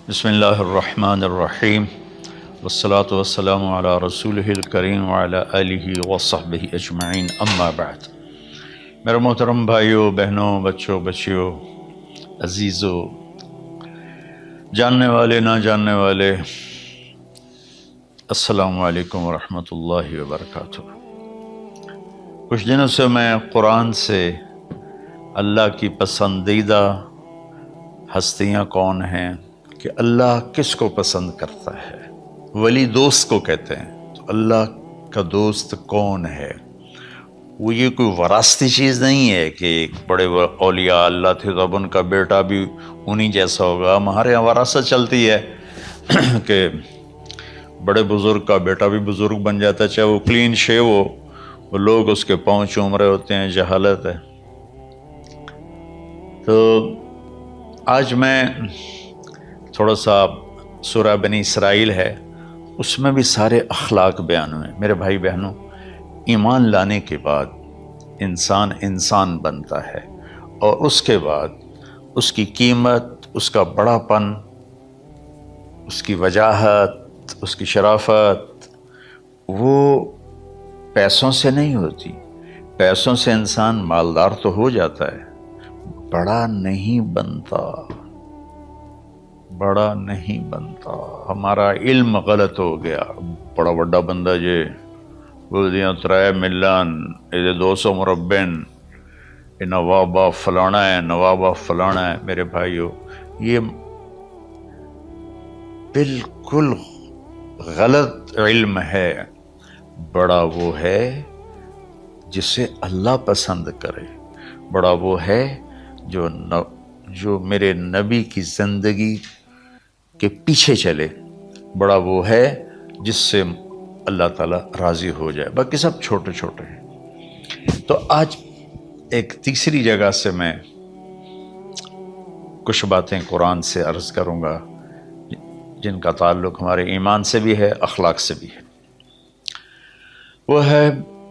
بسم اللہ الرحمن الرحیم والصلاة والسلام علی رسولہ الکریم وعلی آلہ وصحبہ اجمعین، اما بعد۔ میرے محترم بھائیوں، بہنوں، بچوں، بچیوں، عزیزوں، جاننے والے، نہ جاننے والے، السلام علیکم ورحمۃ اللہ وبرکاتہ۔ کچھ دنوں سے میں قرآن سے اللہ کی پسندیدہ ہستیاں کون ہیں، کہ اللہ کس کو پسند کرتا ہے، ولی دوست کو کہتے ہیں۔ تو اللہ کا دوست کون ہے؟ وہ یہ کوئی وراثتی چیز نہیں ہے کہ ایک بڑے اولیاء اللہ تھے تو اب ان کا بیٹا بھی انہی جیسا ہوگا۔ ہمارے یہاں وراثت چلتی ہے کہ بڑے بزرگ کا بیٹا بھی بزرگ بن جاتا ہے، چاہے وہ کلین شیو ہو، وہ لوگ اس کے پاؤں چوم رہے ہوتے ہیں، جہالت ہے۔ تو آج میں تھوڑا سا سورہ بنی اسرائیل ہے، اس میں بھی سارے اخلاق بیان ہوئے۔ میرے بھائی بہنوں، ایمان لانے کے بعد انسان بنتا ہے، اور اس کے بعد اس کی قیمت، اس کا بڑا پن، اس کی وجاہت، اس کی شرافت، وہ پیسوں سے نہیں ہوتی۔ پیسوں سے انسان مالدار تو ہو جاتا ہے، بڑا نہیں بنتا، بڑا نہیں بنتا۔ ہمارا علم غلط ہو گیا۔ بڑا بڑا بندہ جے بول دیا 3 ملین، یہ 200 مربع، یہ نوابہ فلانا ہے، نوابہ فلانا ہے۔ میرے بھائیو، یہ بالکل غلط علم ہے۔ بڑا وہ ہے جسے اللہ پسند کرے، بڑا وہ ہے جو میرے نبی کی زندگی کے پیچھے چلے، بڑا وہ ہے جس سے اللہ تعالیٰ راضی ہو جائے، باقی سب چھوٹے چھوٹے ہیں۔ تو آج ایک تیسری جگہ سے میں کچھ باتیں قرآن سے عرض کروں گا، جن کا تعلق ہمارے ایمان سے بھی ہے، اخلاق سے بھی ہے۔ وہ ہے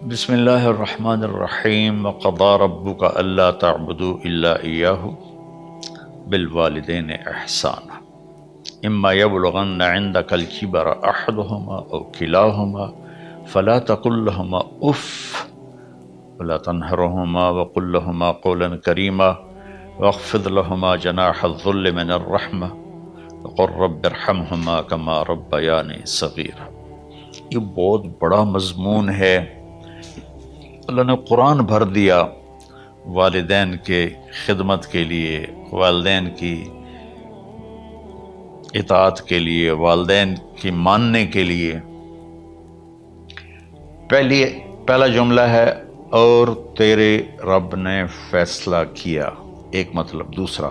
بسم اللہ الرحمن الرحیم، وَقَضَىٰ رَبُّكَ أَلَّا تَعْبُدُوا إِلَّا إِيَّاهُ بِالْوَالِدَيْنِ إِحْسَانًا إِمَّا يَبْلُغَنَّ عِندَكَ الْكِبَرَ أَحَدُهُمَا أَوْ كِلَاهُمَا فَلَا تَقُل لَّهُمَا أُفٍّ وَلَا تَنْهَرْهُمَا وَقُل لَّهُمَا قَوْلًا كَرِيمًا وَاخْفِضْ لَهُمَا جَنَاحَ الذُّلِّ مِنَ الرَّحْمَةِ وَقُل رَّبِّ ارْحَمْهُمَا كَمَا رَبَّيَانِي صَغِيرًا۔ یہ بہت بڑا مضمون ہے۔ اللہ نے قرآن بھر دیا والدین کے خدمت کے لیے، والدین کی اطاعت کے لیے، والدین کی ماننے کے لیے۔ پہلا جملہ ہے اور تیرے رب نے فیصلہ کیا، ایک مطلب۔ دوسرا،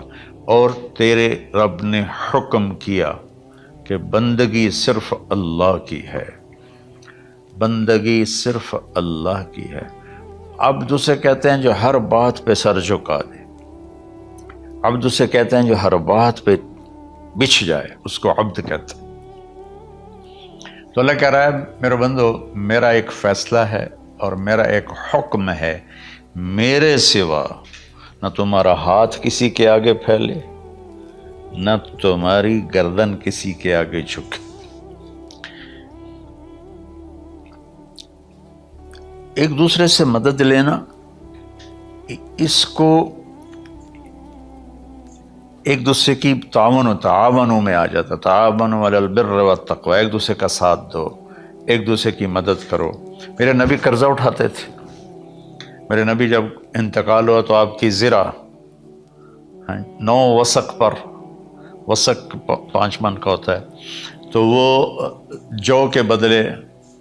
اور تیرے رب نے حکم کیا کہ بندگی صرف اللہ کی ہے، بندگی صرف اللہ کی ہے۔ عبد اسے کہتے ہیں جو ہر بات پہ سر جھکا دے، عبد اسے کہتے ہیں جو ہر بات پہ بچھ جائے، اس کو عبد کہتے ہیں۔ تو اللہ کہہ رہا ہے میرے بندو، میرا ایک فیصلہ ہے اور میرا ایک حکم ہے، میرے سوا نہ تمہارا ہاتھ کسی کے آگے پھیلے، نہ تمہاری گردن کسی کے آگے جھکے۔ ایک دوسرے سے مدد لینا، اس کو ایک دوسرے کی تعاونوں میں آ جاتا، تعاونوا علی البر والتقوی، ایک دوسرے کا ساتھ دو، ایک دوسرے کی مدد کرو۔ میرے نبی قرضہ اٹھاتے تھے۔ میرے نبی جب انتقال ہوا تو آپ کی زرہ 9 وسق پر، وسق 5 من کا ہوتا ہے، تو وہ جو کے بدلے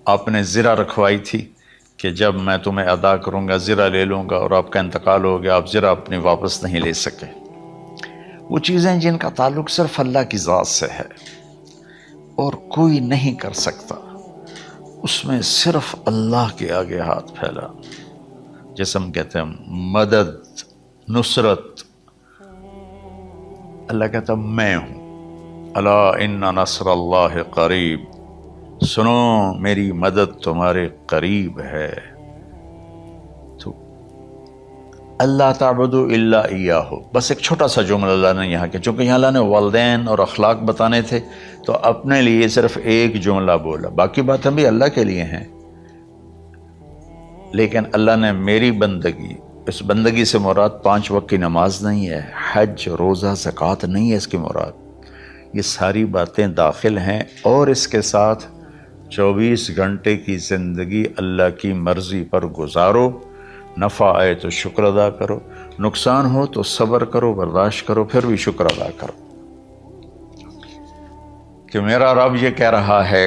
آپ نے زرہ رکھوائی تھی کہ جب میں تمہیں ادا کروں گا زرہ لے لوں گا، اور آپ کا انتقال ہو گیا، آپ زرہ اپنی واپس نہیں لے سکے۔ وہ چیزیں جن کا تعلق صرف اللہ کی ذات سے ہے اور کوئی نہیں کر سکتا، اس میں صرف اللہ کے آگے ہاتھ پھیلا، جیسے ہم کہتے ہیں مدد، نصرت۔ اللہ کہتا میں ہوں، الا ان نصر اللہ قریب، سنو میری مدد تمہارے قریب ہے۔ تو اللہ تعبدوا الا ایاہ، بس ایک چھوٹا سا جملہ اللہ نے یہاں کیا، چونکہ یہاں اللہ نے والدین اور اخلاق بتانے تھے تو اپنے لیے صرف ایک جملہ بولا، باقی باتیں بھی اللہ کے لیے ہیں، لیکن اللہ نے میری بندگی، اس بندگی سے مراد 5 وقت کی نماز نہیں ہے، حج، روزہ، زکوٰۃ نہیں ہے اس کی مراد، یہ ساری باتیں داخل ہیں، اور اس کے ساتھ 24 گھنٹے کی زندگی اللہ کی مرضی پر گزارو، نفع آئے تو شکر ادا کرو، نقصان ہو تو صبر کرو، برداشت کرو، پھر بھی شکر ادا کرو، کہ میرا رب یہ کہہ رہا ہے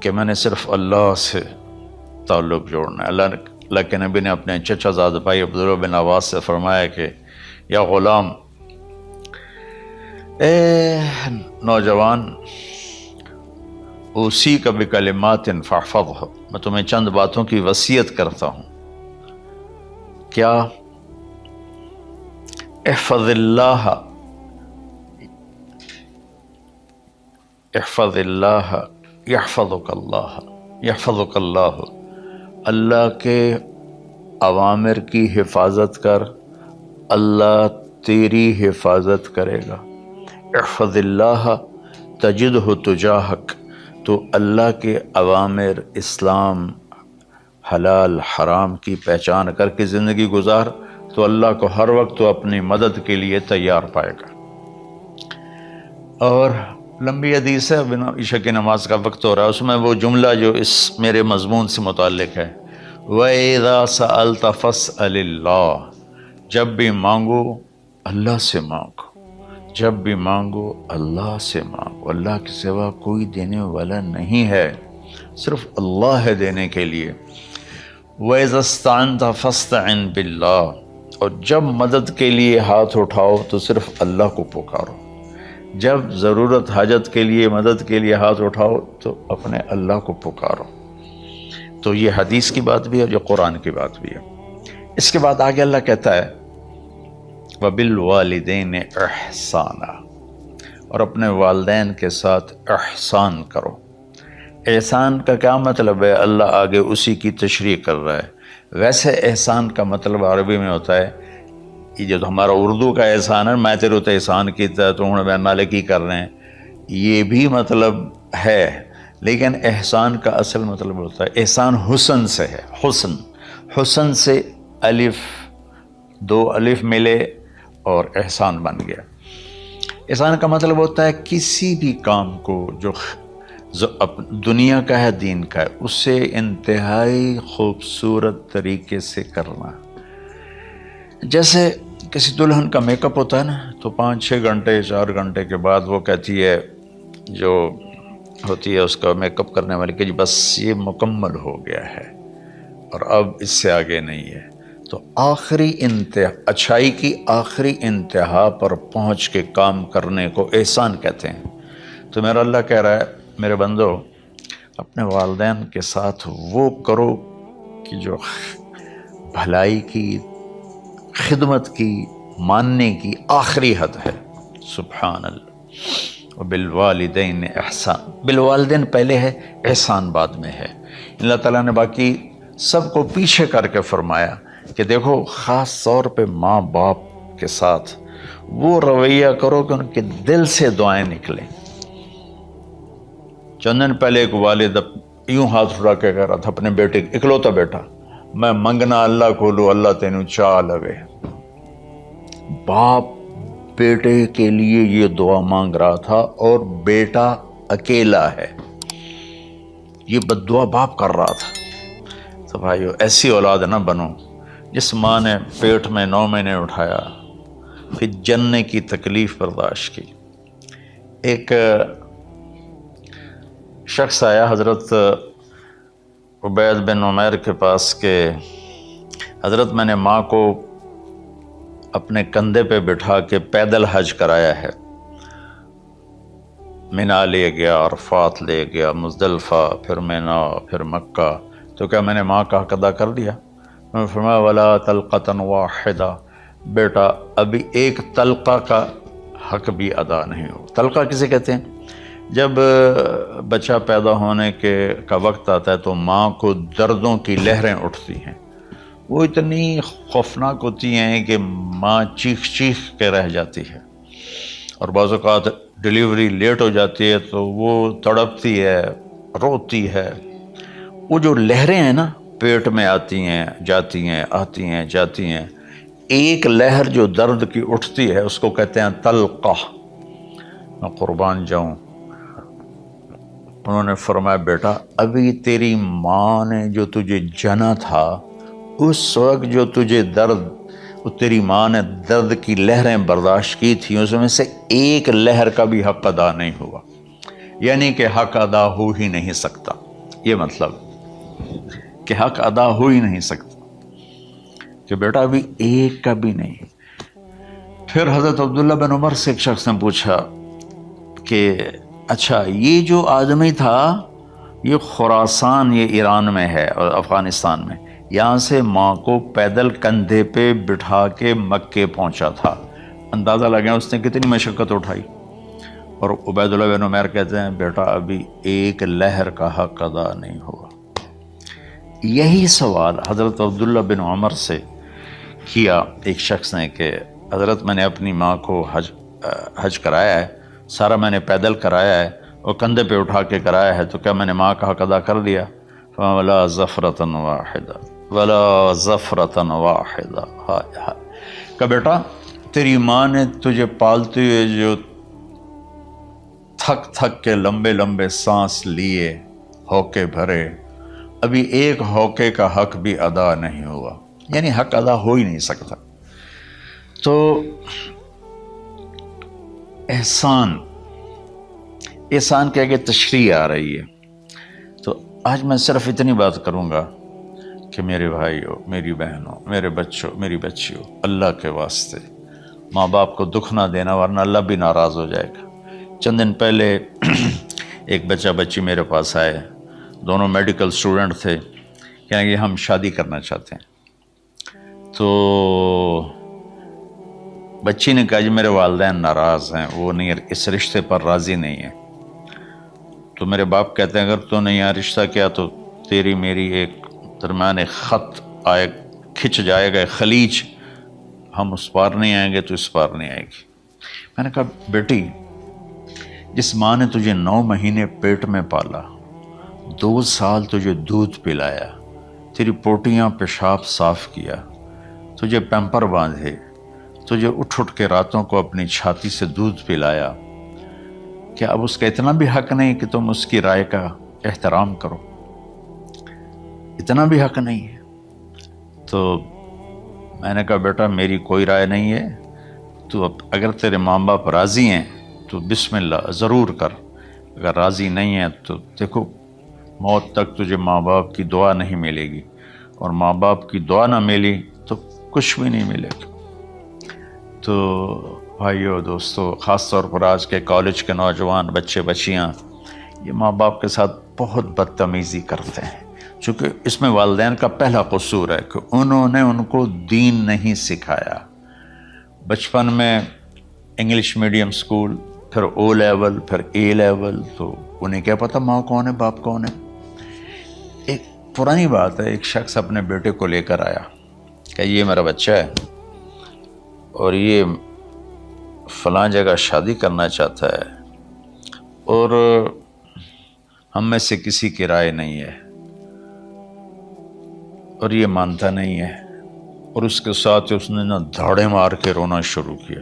کہ میں نے صرف اللہ سے تعلق جوڑنا ہے۔ اللہ کے نبی نے اپنے چچا زاد بھائی عبداللہ بن عباس سے فرمایا کہ یا غلام، اے نوجوان، اوصیک بکلمات فاحفظہ، میں تمہیں چند باتوں کی وصیت کرتا ہوں، کیا؟ احفظ اللہ، احفظ اللہ یحفظک اللہ، یحفظک اللہ، اللہ کے اوامر کی حفاظت کر، اللہ تیری حفاظت کرے گا۔ احفظ اللہ تجدہ تجاہک، تو اللہ کے اوامر، اسلام، حلال حرام کی پہچان کر کے زندگی گزار تو اللہ کو ہر وقت تو اپنی مدد کے لیے تیار پائے گا۔ اور لمبی حدیث ہے، عشاء کی نماز کا وقت ہو رہا ہے، اس میں وہ جملہ جو اس میرے مضمون سے متعلق ہے، وَإِذَا سَأَلْتَ فَاسْأَلِ اللَّهِ، جب بھی مانگو اللہ سے مانگو، جب بھی مانگو اللہ سے مانگو، اللہ کے سوا کوئی دینے والا نہیں ہے، صرف اللہ ہے دینے کے لیے۔ وَإِذَا اسْتَعَنْتَ فَاسْتَعِنْ بِاللَّهِ، اور جب مدد کے لیے ہاتھ اٹھاؤ تو صرف اللہ کو پکارو، جب ضرورت حاجت کے لیے، مدد کے لیے ہاتھ اٹھاؤ تو اپنے اللہ کو پکارو۔ تو یہ حدیث کی بات بھی ہے، جو قرآن کی بات بھی ہے۔ اس کے بعد آگے اللہ کہتا ہے وَبِالْوَالِدَيْنِ إِحْسَانًا، اور اپنے والدین کے ساتھ احسان کرو۔ احسان کا کیا مطلب ہے؟ اللہ آگے اسی کی تشریح کر رہا ہے۔ ویسے احسان کا مطلب عربی میں ہوتا ہے، یہ جو ہمارا اردو کا احسان ہے، میں تیرے تو احسان کیتا ہے تو ہوں میں نالے کی کر رہے ہیں، یہ بھی مطلب ہے، لیکن احسان کا اصل مطلب ہوتا ہے، احسان حسن سے ہے، حسن، حسن سے الف، 2 الف ملے اور احسان بن گیا۔ احسان کا مطلب ہوتا ہے کسی بھی کام کو جو دنیا کا ہے، دین کا ہے، اسے انتہائی خوبصورت طریقے سے کرنا۔ جیسے کسی دلہن کا میک اپ ہوتا ہے نا، تو 5-6 گھنٹے 4 گھنٹے کے بعد وہ کہتی ہے، جو ہوتی ہے اس کا میک اپ کرنے والی، کہ جی بس یہ مکمل ہو گیا ہے اور اب اس سے آگے نہیں ہے۔ تو آخری اچھائی کی آخری انتہا پر پہنچ کے کام کرنے کو احسان کہتے ہیں۔ تو میرا اللہ کہہ رہا ہے، میرے بندو، اپنے والدین کے ساتھ وہ کرو کہ جو بھلائی کی، خدمت کی، ماننے کی آخری حد ہے۔ سبحان اللہ۔ وبالوالدین احسان، بالوالدین پہلے ہے، احسان بعد میں ہے۔ اللہ تعالیٰ نے باقی سب کو پیچھے کر کے فرمایا کہ دیکھو، خاص طور پہ ماں باپ کے ساتھ وہ رویہ کرو کہ ان کے دل سے دعائیں نکلیں۔ چند دن پہلے ایک والد یوں ہاتھ اٹھا کے کہہ رہا تھا اپنے بیٹے، اکلوتا بیٹا، میں منگنا اللہ کھولو، اللہ تینوں چاہ لگے۔ باپ بیٹے کے لیے یہ دعا مانگ رہا تھا، اور بیٹا اکیلا ہے، یہ بد دعا باپ کر رہا تھا۔ تو بھائیو، ایسی اولاد نہ بنو جس ماں نے پیٹ میں 9 مہینے اٹھایا، پھر جننے کی تکلیف برداشت کی۔ ایک شخص آیا حضرت عبید بن عمیر کے پاس کہ حضرت، میں نے ماں کو اپنے کندھے پہ بٹھا کے پیدل حج کرایا ہے، مینا لے گیا، عرفات لے گیا، مزدلفہ، پھر مینا، پھر مکہ، تو کیا میں نے ماں کا حق ادا کر دیا؟ میں نے فرمایا ولا تلقۃ واحدہ، بیٹا ابھی ایک تلقہ کا حق بھی ادا نہیں ہو۔ تلقہ کسے کہتے ہیں؟ جب بچہ پیدا ہونے کا وقت آتا ہے تو ماں کو دردوں کی لہریں اٹھتی ہیں، وہ اتنی خوفناک ہوتی ہیں کہ ماں چیخ چیخ کے رہ جاتی ہے، اور بعض اوقات ڈیلیوری لیٹ ہو جاتی ہے تو وہ تڑپتی ہے، روتی ہے۔ وہ جو لہریں ہیں نا پیٹ میں آتی ہیں جاتی ہیں، آتی ہیں جاتی ہیں، ایک لہر جو درد کی اٹھتی ہے اس کو کہتے ہیں طلقہ۔ میں قربان جاؤں، انہوں نے فرمایا بیٹا ابھی تیری ماں نے جو تجھے جنا تھا اس وقت جو تجھے درد، وہ تیری ماں نے درد کی لہریں برداشت کی تھیں، اس میں سے ایک لہر کا بھی حق ادا نہیں ہوا، یعنی کہ حق ادا ہو ہی نہیں سکتا۔ یہ مطلب کہ حق ادا ہو ہی نہیں سکتا، کہ بیٹا ابھی ایک کا بھی نہیں۔ پھر حضرت عبداللہ بن عمر سے ایک شخص نے پوچھا کہ اچھا یہ جو آدمی تھا یہ خراسان، یہ ایران میں ہے اور افغانستان میں، یہاں سے ماں کو پیدل کندھے پہ بٹھا کے مکے پہنچا تھا، اندازہ لگا اس نے کتنی مشقت اٹھائی۔ اور عبید اللہ بن عمیر کہتے ہیں بیٹا ابھی ایک لہر کا حق ادا نہیں ہوا۔ یہی سوال حضرت عبداللہ بن عمر سے کیا ایک شخص نے کہ حضرت میں نے اپنی ماں کو حج کرایا ہے، سارا میں نے پیدل کرایا ہے اور کندھے پہ اٹھا کے کرایا ہے، تو کیا میں نے ماں کا حق ادا کر دیا؟ وَلَا ظَفْرَةً وَاحِدَةً وَلَا ظَفْرَةً وَاحِدَةً۔ ہائے ہائے، کہ بیٹا تیری ماں نے تجھے پالتے ہوئے جو تھک تھک کے لمبے لمبے سانس لیے، ہوکے بھرے، ابھی ایک ہوکے کا حق بھی ادا نہیں ہوا، یعنی حق ادا ہو ہی نہیں سکتا۔ تو احسان کے آگے تشریح آ رہی ہے۔ تو آج میں صرف اتنی بات کروں گا کہ میرے بھائیوں، میری بہنوں، میرے بچوں، میری بچیوں، اللہ کے واسطے ماں باپ کو دکھ نہ دینا ورنہ اللہ بھی ناراض ہو جائے گا۔ چند دن پہلے ایک بچہ بچی میرے پاس آئے، دونوں میڈیکل اسٹوڈنٹ تھے، کہیں کہ ہم شادی کرنا چاہتے ہیں۔ تو بچی نے کہا جی میرے والدین ناراض ہیں، وہ نہیں، اس رشتے پر راضی نہیں ہیں۔ تو میرے باپ کہتے ہیں اگر تو نے یہاں رشتہ کیا تو تیری میری ایک درمیان ایک خط آئے، کھچ جائے گا، خلیج، ہم اس پار نہیں آئیں گے تو اس پار نہیں آئے گی۔ میں نے کہا بیٹی جس ماں نے تجھے 9 مہینے پیٹ میں پالا، 2 سال تجھے دودھ پلایا، تیری پوٹیاں پیشاب صاف کیا، تجھے پیمپر باندھے، تجھے اٹھ کے راتوں کو اپنی چھاتی سے دودھ پلایا، کیا اب اس کا اتنا بھی حق نہیں کہ تم اس کی رائے کا احترام کرو؟ اتنا بھی حق نہیں ہے؟ تو میں نے کہا بیٹا میری کوئی رائے نہیں ہے، تو اب اگر تیرے ماں باپ راضی ہیں تو بسم اللہ ضرور کر، اگر راضی نہیں ہیں تو دیکھو موت تک تجھے ماں باپ کی دعا نہیں ملے گی، اور ماں باپ کی دعا نہ ملی تو کچھ بھی نہیں ملے گا۔ تو بھائیو دوستو، خاص طور پر آج کے کالج کے نوجوان بچے بچیاں یہ ماں باپ کے ساتھ بہت بدتمیزی کرتے ہیں، چونکہ اس میں والدین کا پہلا قصور ہے کہ انہوں نے ان کو دین نہیں سکھایا۔ بچپن میں انگلش میڈیم سکول، پھر او لیول، پھر اے لیول، تو انہیں کیا پتہ ماں کون ہے باپ کون ہے۔ ایک پرانی بات ہے، ایک شخص اپنے بیٹے کو لے کر آیا کہ یہ میرا بچہ ہے اور یہ فلاں جگہ شادی کرنا چاہتا ہے، اور ہم میں سے کسی کی رائے نہیں ہے، اور یہ مانتا نہیں ہے، اور اس کے ساتھ اس نے نا دھاڑے مار کے رونا شروع کیا۔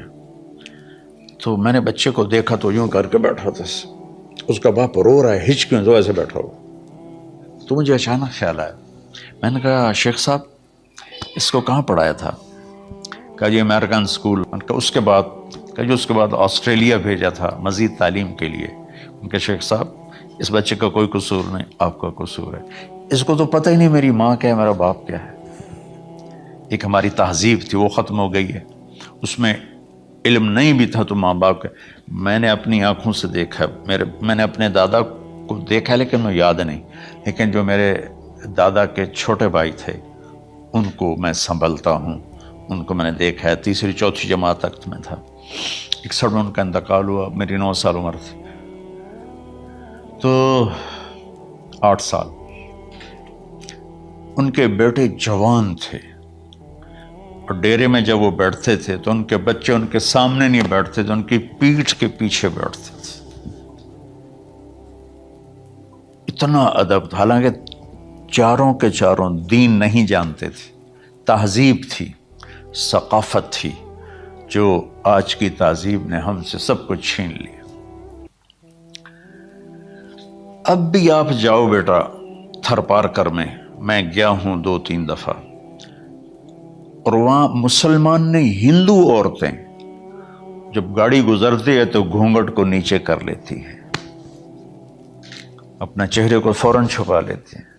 تو میں نے بچے کو دیکھا تو یوں کر کے بیٹھا تھا، اس کا باپ رو رہا ہے، ہچ کیوں تو ایسے بیٹھا ہو۔ تو مجھے اچانک خیال آیا، میں نے کہا شیخ صاحب اس کو کہاں پڑھایا تھا؟ کہا جی امریکن اسکول۔ میں نے کہا اس کے بعد آسٹریلیا بھیجا تھا مزید تعلیم کے لیے۔ ان کے شیخ صاحب اس بچے کا کوئی قصور نہیں، آپ کا قصور ہے، اس کو تو پتہ ہی نہیں میری ماں کیا ہے، میرا باپ کیا ہے۔ ایک ہماری تہذیب تھی وہ ختم ہو گئی ہے، اس میں علم نہیں بھی تھا تو ماں باپ کا۔ میں نے اپنی آنکھوں سے دیکھا، میں نے اپنے دادا کو دیکھا لیکن مجھے یاد نہیں، لیکن جو میرے دادا کے چھوٹے بھائی تھے ان کو میں سنبھلتا ہوں، ان کو میں نے دیکھا ہے، 3ری 4تھی جماعت تک میں تھا، 61 میں ان کا انتقال ہوا، میری 9 سال عمر تھی، تو 8 سال۔ ان کے بیٹے جوان تھے، اور ڈیرے میں جب وہ بیٹھتے تھے تو ان کے بچے ان کے سامنے نہیں بیٹھتے تھے، ان کی پیٹھ کے پیچھے بیٹھتے تھے۔ اتنا ادب تھا، حالانکہ چاروں کے چاروں دین نہیں جانتے تھے، تہذیب تھی، ثقافت تھی، جو آج کی تہذیب نے ہم سے سب کچھ چھین لیا۔ اب بھی آپ جاؤ بیٹا تھر پارکر میں گیا ہوں 2-3 دفعہ، اور وہاں مسلمان نہیں، ہندو عورتیں جب گاڑی گزرتی ہے تو گھونگھٹ کو نیچے کر لیتی ہیں، اپنا چہرے کو فوراً چھپا لیتے ہیں۔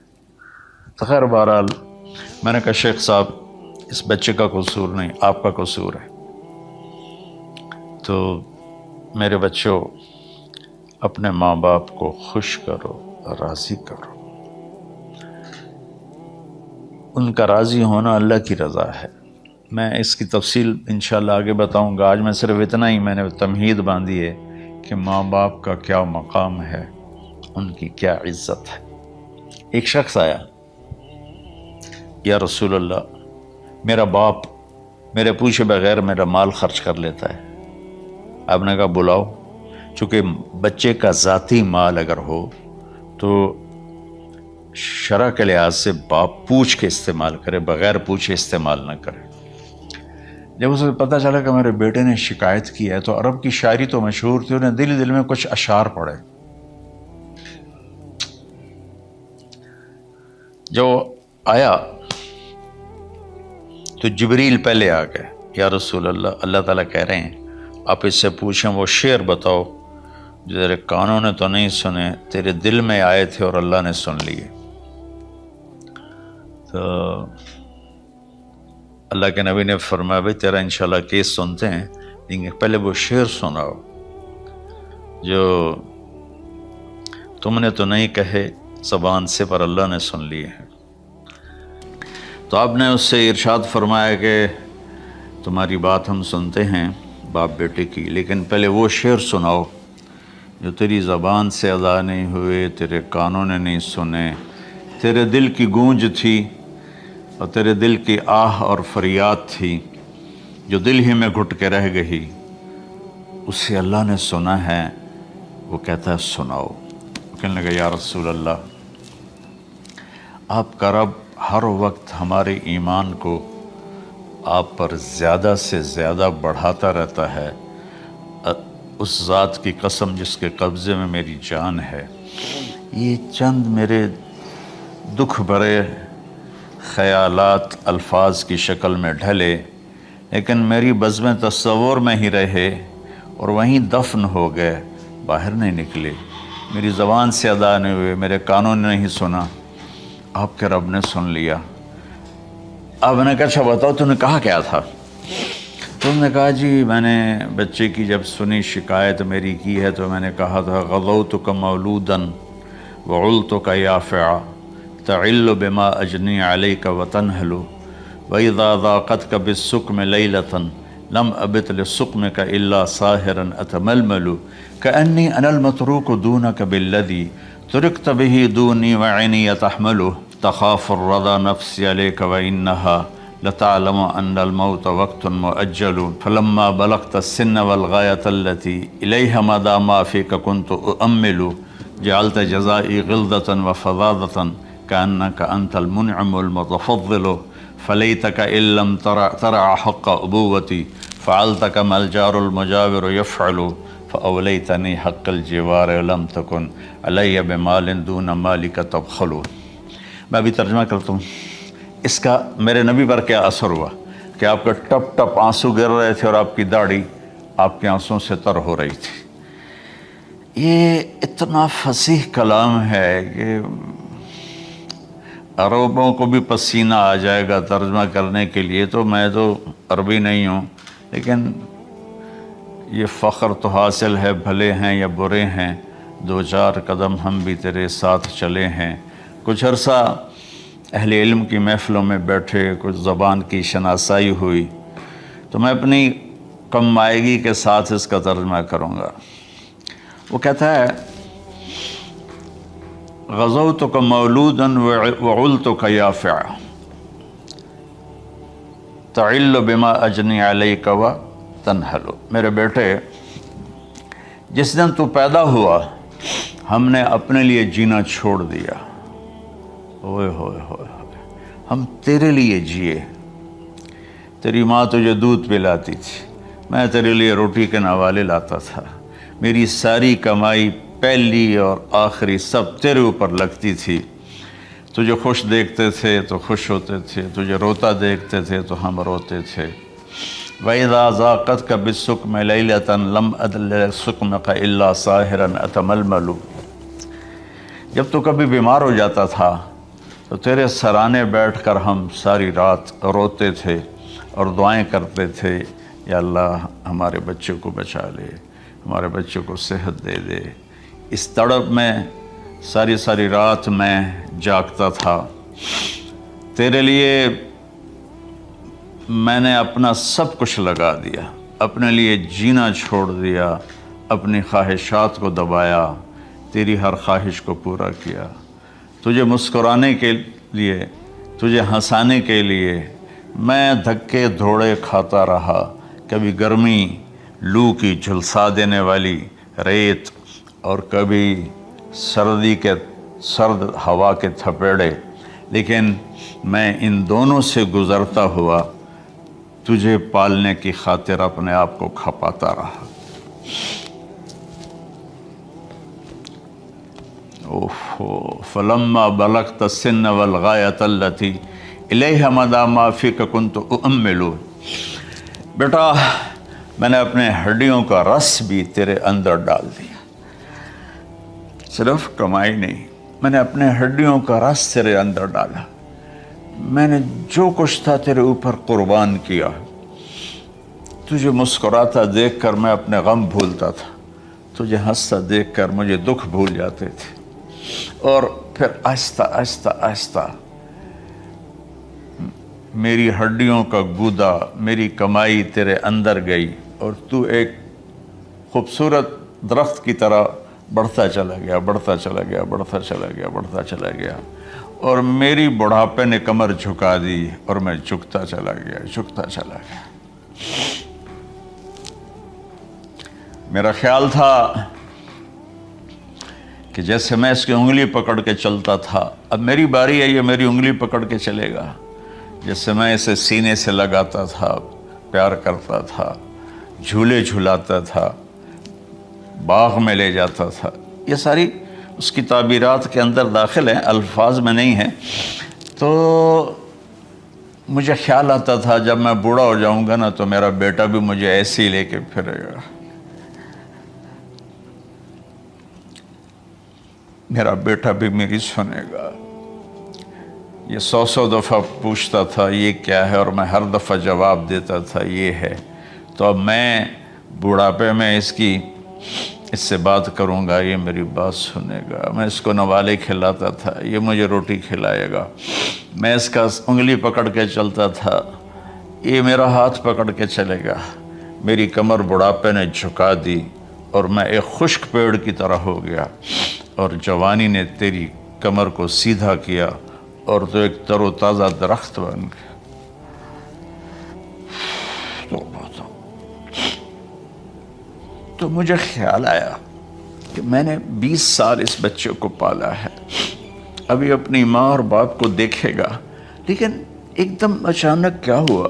تو خیر بہرحال میں نے کہا شیخ صاحب اس بچے کا قصور نہیں، آپ کا قصور ہے۔ تو میرے بچوں، اپنے ماں باپ کو خوش کرو، راضی کرو۔ ان کا راضی ہونا اللہ کی رضا ہے۔ میں اس کی تفصیل انشاءاللہ آگے بتاؤں گا، آج میں صرف اتنا ہی میں نے تمہید باندھی ہے کہ ماں باپ کا کیا مقام ہے، ان کی کیا عزت ہے۔ ایک شخص آیا، یا رسول اللہ میرا باپ میرے پوچھے بغیر میرا مال خرچ کر لیتا ہے۔ آپ نے کہا بلاؤ، چونکہ بچے کا ذاتی مال اگر ہو تو شرع کے لحاظ سے باپ پوچھ کے استعمال کرے، بغیر پوچھے استعمال نہ کرے۔ جب اسے پتہ چلا کہ میرے بیٹے نے شکایت کی ہے تو عرب کی شاعری تو مشہور تھی، انہیں دل دل میں کچھ اشعار پڑھے۔ جو آیا تو جبریل پہلے آ گئے، یا رسول اللہ اللہ تعالیٰ کہہ رہے ہیں آپ اس سے پوچھیں وہ شعر بتاؤ جو تیرے کانوں نے تو نہیں سنے، تیرے دل میں آئے تھے اور اللہ نے سن لیے۔ تو اللہ کے نبی نے فرمایا بھائی تیرا انشاءاللہ کیس سنتے ہیں، لیکن پہلے وہ شعر سناؤ جو تم نے تو نہیں کہے زبان سے پر اللہ نے سن لیے ہیں۔ تو آپ نے اس سے ارشاد فرمایا کہ تمہاری بات ہم سنتے ہیں باپ بیٹے کی، لیکن پہلے وہ شعر سناؤ جو تیری زبان سے ادا نہیں ہوئے، تیرے کانوں نے نہیں سنے، تیرے دل کی گونج تھی اور تیرے دل کی آہ اور فریاد تھی جو دل ہی میں گھٹ کے رہ گئی، اسے اللہ نے سنا ہے۔ وہ کہتا ہے سناؤ۔ کہنے لگا یا رسول اللہ آپ کا رب ہر وقت ہمارے ایمان کو آپ پر زیادہ سے زیادہ بڑھاتا رہتا ہے، اس ذات کی قسم جس کے قبضے میں میری جان ہے۔ یہ چند میرے دکھ بھرے خیالات الفاظ کی شکل میں ڈھلے، لیکن میری بزم تصور میں ہی رہے اور وہیں دفن ہو گئے، باہر نہیں نکلے، میری زبان سے ادا نہیں ہوئے، میرے کانوں نے نہیں سنا، آپ کے رب نے سن لیا۔ آپ نے کہا اچھا بتاؤ تم نے کہا کیا تھا؟ تم نے کہا جی میں نے بچے کی جب سنی شکایت میری کی ہے تو میں نے کہا تھا غضوتک مولودا وعلتک یافعا تعل بما اجنی علیک وتنہل واذا ضاقتک بالسقم لیلۃ لم ابت لسقمک الا ساہرا اتململ کأنی انا المتروک دونک بالذی ترکت به دونی وعینی تحملہ تخاف الرضا نفسی علیک وإنہا لتعلم ان الموت وقت مؤجل فلما بلغت السن والغایة التي الیہ مدى ما فیک كنت اؤمل جعلت جزائی غلظة وفظاظة كأنك انت المنعم المتفضل فلیتک ان لم ترع حق ابوتی فعلت كما الجار المجاور يفعل فأولیتنی حق الجوار لم تکن علی بمال دون مالک تبخل۔ میں ابھی ترجمہ کرتا ہوں۔ اس کا میرے نبی پر کیا اثر ہوا کہ آپ کے ٹپ ٹپ آنسو گر رہے تھے اور آپ کی داڑھی آپ کے آنسوں سے تر ہو رہی تھی۔ یہ اتنا فصیح کلام ہے کہ عربوں کو بھی پسینہ آ جائے گا ترجمہ کرنے کے لیے، تو میں تو عربی نہیں ہوں، لیکن یہ فخر تو حاصل ہے، بھلے ہیں یا برے ہیں 2-4 قدم ہم بھی تیرے ساتھ چلے ہیں۔ کچھ عرصہ اہل علم کی محفلوں میں بیٹھے، کچھ زبان کی شناسائی ہوئی، تو میں اپنی کم مائگی کے ساتھ اس کا ترجمہ کروں گا۔ وہ کہتا ہے غزوتک مولودا وعلتک یافعا، تعل بما اجنی علیک و تنحل، میرے بیٹے جس دن تو پیدا ہوا ہم نے اپنے لیے جینا چھوڑ دیا، ہوئے ہوئے ہوئے ہوئے، ہم تیرے لیے جیے۔ تیری ماں تجھے دودھ پلاتی تھی، میں تیرے لیے روٹی کے نوالے لاتا تھا، میری ساری کمائی پہلی اور آخری سب تیرے اوپر لگتی تھی۔ تجھے خوش دیکھتے تھے تو خوش ہوتے تھے، تجھے روتا دیکھتے تھے تو ہم روتے تھے۔ وَإِذَا ذَاقَتْكَ بِالسُّقْمِ لَيْلَةً لَمْ أَدْلِ سُقْمَكَ إِلَّا سَاهِرًا أَتَمَلْمَلُ، جب تو کبھی بیمار ہو جاتا تھا تو تیرے سرانے بیٹھ کر ہم ساری رات روتے تھے اور دعائیں کرتے تھے، یا اللہ ہمارے بچوں کو بچا لے، ہمارے بچوں کو صحت دے دے۔ اس تڑپ میں ساری ساری رات میں جاگتا تھا، تیرے لیے میں نے اپنا سب کچھ لگا دیا، اپنے لیے جینا چھوڑ دیا، اپنی خواہشات کو دبایا، تیری ہر خواہش کو پورا کیا، تجھے مسکرانے کے لیے، تجھے ہنسانے کے لیے میں دھکے دھوڑے کھاتا رہا، کبھی گرمی لو کی جھلسا دینے والی ریت اور کبھی سردی کے سرد ہوا کے تھپیڑے، لیکن میں ان دونوں سے گزرتا ہوا تجھے پالنے کی خاطر اپنے آپ کو کھپاتا رہا۔ فلما بلغت السن والغایۃ التی الیہ مدی ما فیک کنت اؤمل، بیٹا میں نے اپنے ہڈیوں کا رس بھی تیرے اندر ڈال دیا، صرف کمائی نہیں، میں نے اپنے ہڈیوں کا رس تیرے اندر ڈالا، میں نے جو کچھ تھا تیرے اوپر قربان کیا۔ تجھے مسکراتا دیکھ کر میں اپنے غم بھولتا تھا، تجھے ہنستا دیکھ کر مجھے دکھ بھول جاتے تھے، اور پھر آہستہ آہستہ آہستہ میری ہڈیوں کا گودا، میری کمائی تیرے اندر گئی، اور تو ایک خوبصورت درخت کی طرح بڑھتا چلا گیا، بڑھتا چلا گیا، بڑھتا چلا گیا، بڑھتا چلا گیا، اور میری بڑھاپے نے کمر جھکا دی اور میں جھکتا چلا گیا، جھکتا چلا گیا۔ میرا خیال تھا کہ جیسے میں اس کی انگلی پکڑ کے چلتا تھا، اب میری باری ہے، یہ میری انگلی پکڑ کے چلے گا، جیسے میں اسے سینے سے لگاتا تھا، پیار کرتا تھا، جھولے جھلاتا تھا، باغ میں لے جاتا تھا، یہ ساری اس کی تعبیرات کے اندر داخل ہیں، الفاظ میں نہیں ہیں۔ تو مجھے خیال آتا تھا جب میں بوڑھا ہو جاؤں گا نا تو میرا بیٹا بھی مجھے ایسے ہی لے کے پھرے گا، میرا بیٹا بھی میری سنے گا۔ یہ 100 دفعہ پوچھتا تھا یہ کیا ہے، اور میں ہر دفعہ جواب دیتا تھا یہ ہے۔ تو اب میں بوڑھاپے میں اس سے بات کروں گا، یہ میری بات سنے گا، میں اس کو نوالے کھلاتا تھا، یہ مجھے روٹی کھلائے گا، میں اس کا انگلی پکڑ کے چلتا تھا، یہ میرا ہاتھ پکڑ کے چلے گا۔ میری کمر بڑھاپے نے جھکا دی اور میں ایک خشک پیڑ کی طرح ہو گیا، اور جوانی نے تیری کمر کو سیدھا کیا اور تو ایک تر و تازہ درخت بن گیا۔ تو مجھے خیال آیا کہ میں نے 20 سال اس بچے کو پالا ہے، ابھی اپنی ماں اور باپ کو دیکھے گا، لیکن ایک دم اچانک کیا ہوا،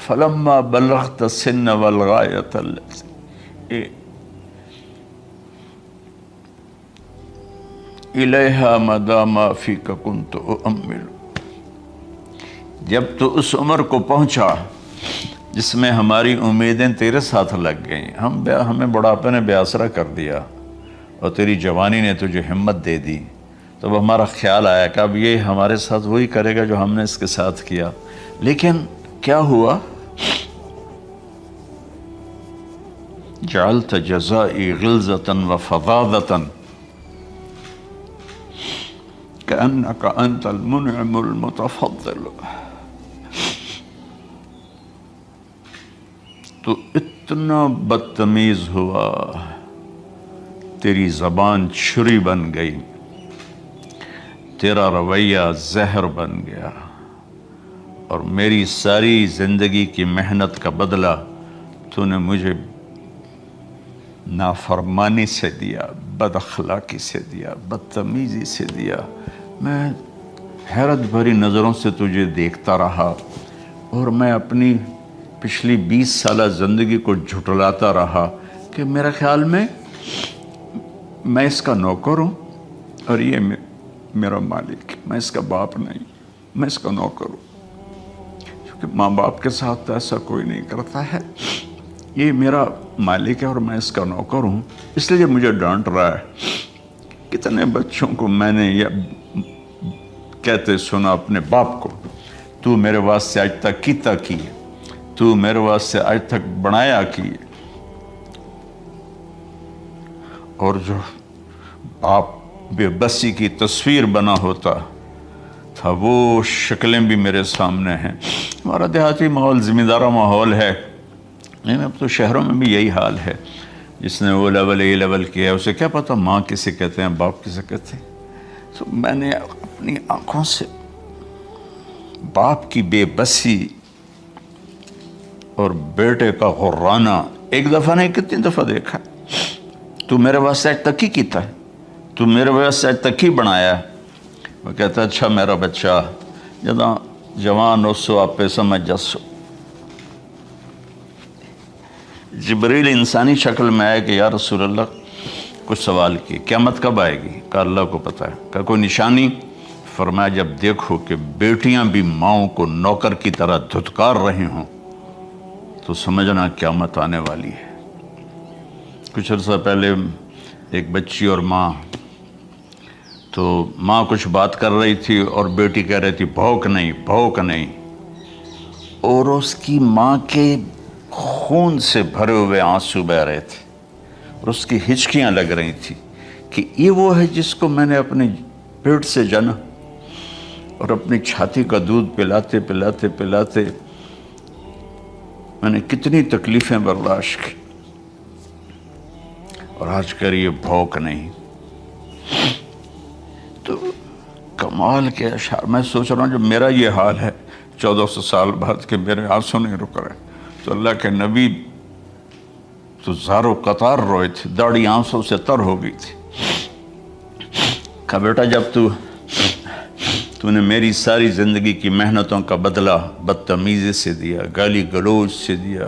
فلما بلغت السن والغایۃ التی الیہا مدی ما فیک کنت اؤمل، جب تو اس عمر کو پہنچا جس میں ہماری امیدیں تیرے ساتھ لگ گئیں، ہمیں بڑھاپے نے بے آسرا کر دیا اور تیری جوانی نے تجھے ہمت دے دی، تب ہمارا خیال آیا کہ اب یہ ہمارے ساتھ وہی کرے گا جو ہم نے اس کے ساتھ کیا۔ لیکن کیا ہوا، جعلت جزائی غلظۃ وفظاظۃ کأنک انت المنعم المتفضل، تو اتنا بدتمیز ہوا، تیری زبان چھری بن گئی، تیرا رویہ زہر بن گیا، اور میری ساری زندگی کی محنت کا بدلہ تو نے مجھے نافرمانی سے دیا، بد اخلاقی سے دیا، بدتمیزی سے دیا۔ میں حیرت بھری نظروں سے تجھے دیکھتا رہا اور میں اپنی پچھلی 20 سالہ زندگی کو جھٹلاتا رہا کہ میرے خیال میں اس کا نوکر ہوں اور یہ میرا مالک، میں اس کا باپ نہیں، میں اس کا نوکر ہوں، کیونکہ ماں باپ کے ساتھ ایسا کوئی نہیں کرتا ہے، یہ میرا مالک ہے اور میں اس کا نوکر ہوں، اس لیے مجھے ڈانٹ رہا ہے۔ کتنے بچوں کو میں نے یہ کہتے سنا اپنے باپ کو، تو میرے واسطے آج تک کیتا کی ہے، تو میرے واسطے آج تک بنایا کی ہے۔ اور جو باپ بے بسی کی تصویر بنا ہوتا تھا وہ شکلیں بھی میرے سامنے ہیں۔ ہمارا دیہاتی ماحول زمین دارہ ماحول ہے، لیکن اب تو شہروں میں بھی یہی حال ہے۔ جس نے وہ لیول اے لیول کیا ہے اسے کیا پتا ماں کسے کہتے ہیں، باپ کسے کہتے ہیں۔ تو میں نے اپنی آنکھوں سے باپ کی بے بسی اور بیٹے کا غرانہ ایک دفعہ نہیں کتنی دفعہ دیکھا۔ تو میرے واسطے آج تک ہی کیتا ہے، تو میرے واسطے آج تک ہی بنایا ہے۔ وہ کہتا ہے اچھا میرا بچہ جداں جوان ہو سو آپ پہ سمجھ جسو۔ جبریل انسانی شکل میں آئے کہ یا رسول اللہ کچھ سوال کی، قیامت کب آئے گی؟ کہا اللہ کو پتہ ہے۔ کہا کوئی نشانی؟ فرمایا جب دیکھو کہ بیٹیاں بھی ماؤں کو نوکر کی طرح دھتکار رہی ہوں تو سمجھنا قیامت آنے والی ہے۔ کچھ عرصہ پہلے ایک بچی اور ماں، تو ماں کچھ بات کر رہی تھی اور بیٹی کہہ رہی تھی بھوک نہیں بھوک نہیں، اور اس کی ماں کے خون سے بھرے ہوئے آنسو بہہ رہے تھے اور اس کی ہچکیاں لگ رہی تھی کہ یہ وہ ہے جس کو میں نے اپنے پیٹ سے جنا اور اپنی چھاتی کا دودھ پلاتے پلاتے پلاتے میں نے کتنی تکلیفیں برداشت کی، اور آج کر یہ بھوک نہیں۔ تو کمال کے اشعار میں سوچ رہا ہوں جو میرا یہ حال ہے 1400 سال بعد کہ میرے آنسو نہیں رک رہے، تو اللہ کے نبی تو زارو قطار روئے تھے، داڑھی آنسوں سے تر ہو گئی تھی۔ کہا بیٹا جب تو نے میری ساری زندگی کی محنتوں کا بدلہ بدتمیزی سے دیا، گالی گلوچ سے دیا،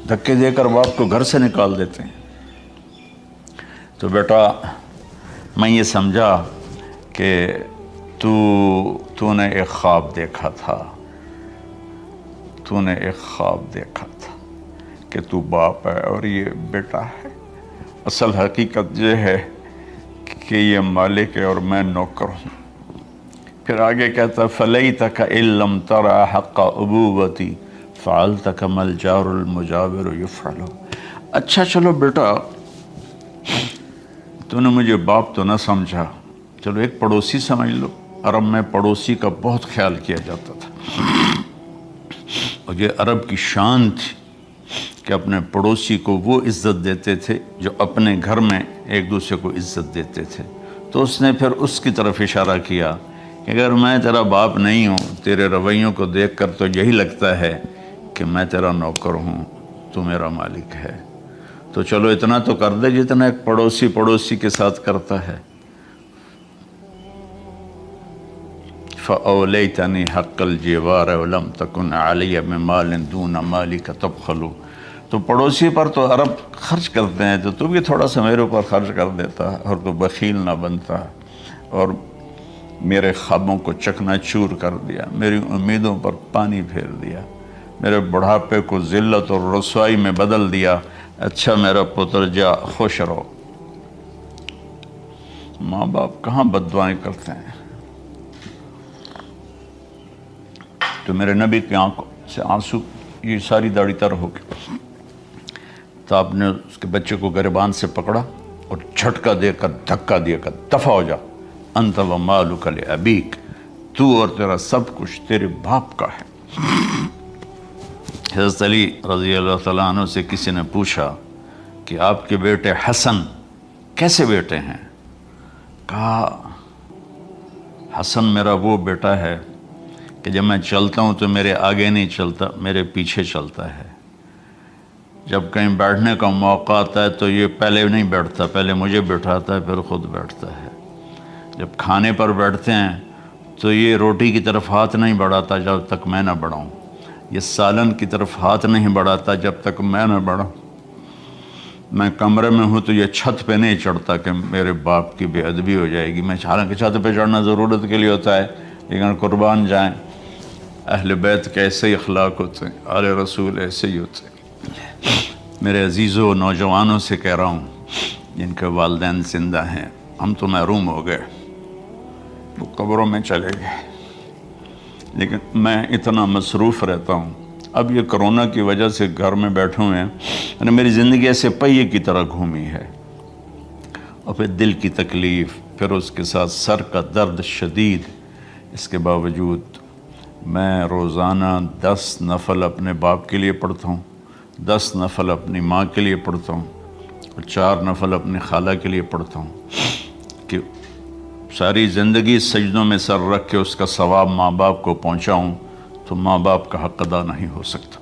دھکے دے کر باپ کو گھر سے نکال دیتے ہیں، تو بیٹا میں یہ سمجھا کہ تو نے ایک خواب دیکھا تھا، تو نے ایک خواب دیکھا تھا کہ تو باپ ہے اور یہ بیٹا ہے۔ اصل حقیقت یہ ہے کہ یہ مالک ہے اور میں نوکر ہوں۔ پھر آگے کہتا فَلَيْتَكَ إِن لَّمْ تَرَ حَقَّ أُبُوَّتِي فَعَلْتَ كَمَا الْجَارُ الْمُجَاوِرُ يَفْعَلُ۔ اچھا چلو بیٹا تو نے مجھے باپ تو نہ سمجھا، چلو ایک پڑوسی سمجھ لو۔ عرب میں پڑوسی کا بہت خیال کیا جاتا تھا، اور یہ عرب کی شان تھی کہ اپنے پڑوسی کو وہ عزت دیتے تھے جو اپنے گھر میں ایک دوسرے کو عزت دیتے تھے۔ تو اس نے پھر اس کی طرف اشارہ کیا کہ اگر میں تیرا باپ نہیں ہوں، تیرے رویوں کو دیکھ کر تو یہی لگتا ہے کہ میں تیرا نوکر ہوں، تو میرا مالک ہے، تو چلو اتنا تو کر دے جتنا ایک پڑوسی کے ساتھ کرتا ہے۔ فَأَوْلَيْتَنِي حَقَّ الْجِوَارِ وَلَمْ تَكُنْ عَلَيَّ مِنْ دُونَ مَالِكَ تَبْخَلُ۔ تو پڑوسی پر تو عرب خرچ کرتے ہیں، تو بھی تھوڑا سا میرے اوپر خرچ کر دیتا اور تو بخیل نہ بنتا، اور میرے خوابوں کو چکنا چور کر دیا، میری امیدوں پر پانی پھیر دیا، میرے بڑھاپے کو ذلت اور رسوائی میں بدل دیا۔ اچھا میرا پتر جا خوش رہو۔ ماں باپ کہاں بد دعائیں کرتے ہیں۔ تو میرے نبی کی آنکھوں سے آنسو، یہ ساری داڑھی تر ہو گئی، تو آپ نے اس کے بچے کو گریبان سے پکڑا اور جھٹکا دے کر دھکا دے کر دفع ہو جا، انت و مالک لابیک، تو اور تیرا سب کچھ تیرے باپ کا ہے۔ حضرت علی رضی اللہ تعالیٰ عنہ سے کسی نے پوچھا کہ آپ کے بیٹے حسن کیسے بیٹے ہیں؟ کہا حسن میرا وہ بیٹا ہے کہ جب میں چلتا ہوں تو میرے آگے نہیں چلتا، میرے پیچھے چلتا ہے۔ جب کہیں بیٹھنے کا موقع آتا ہے تو یہ پہلے نہیں بیٹھتا، پہلے مجھے بٹھاتا ہے پھر خود بیٹھتا ہے۔ جب کھانے پر بیٹھتے ہیں تو یہ روٹی کی طرف ہاتھ نہیں بڑھاتا جب تک میں نہ بڑھاؤں، یہ سالن کی طرف ہاتھ نہیں بڑھاتا جب تک میں نہ بڑھاؤں۔ میں کمرے میں ہوں تو یہ چھت پہ نہیں چڑھتا کہ میرے باپ کی بے ادبی ہو جائے گی۔ میں حالانکہ چھت پہ چڑھنا ضرورت کے لیے ہوتا ہے، لیکن قربان جائیں اہل بیت کے ایسے ہی اخلاق ہوتے ہیں، آل رسول ایسے ہی ہوتے ہیں۔ میرے عزیزوں نوجوانوں سے کہہ رہا ہوں جن کے والدین زندہ ہیں، ہم تو محروم ہو گئے، وہ قبروں میں چلے گئے، لیکن میں اتنا مصروف رہتا ہوں۔ اب یہ کرونا کی وجہ سے گھر میں بیٹھے ہوئے ہیں، یعنی میری زندگی ایسے پہیے کی طرح گھومی ہے، اور پھر دل کی تکلیف، پھر اس کے ساتھ سر کا درد شدید۔ اس کے باوجود میں روزانہ 10 نفل اپنے باپ کے لیے پڑھتا ہوں، 10 نفل اپنی ماں کے لیے پڑھتا ہوں، اور 4 نفل اپنی خالہ کے لیے پڑھتا ہوں، کہ ساری زندگی سجدوں میں سر رکھ کے اس کا ثواب ماں باپ کو پہنچاؤں، تو ماں باپ کا حق ادا نہیں ہو سکتا۔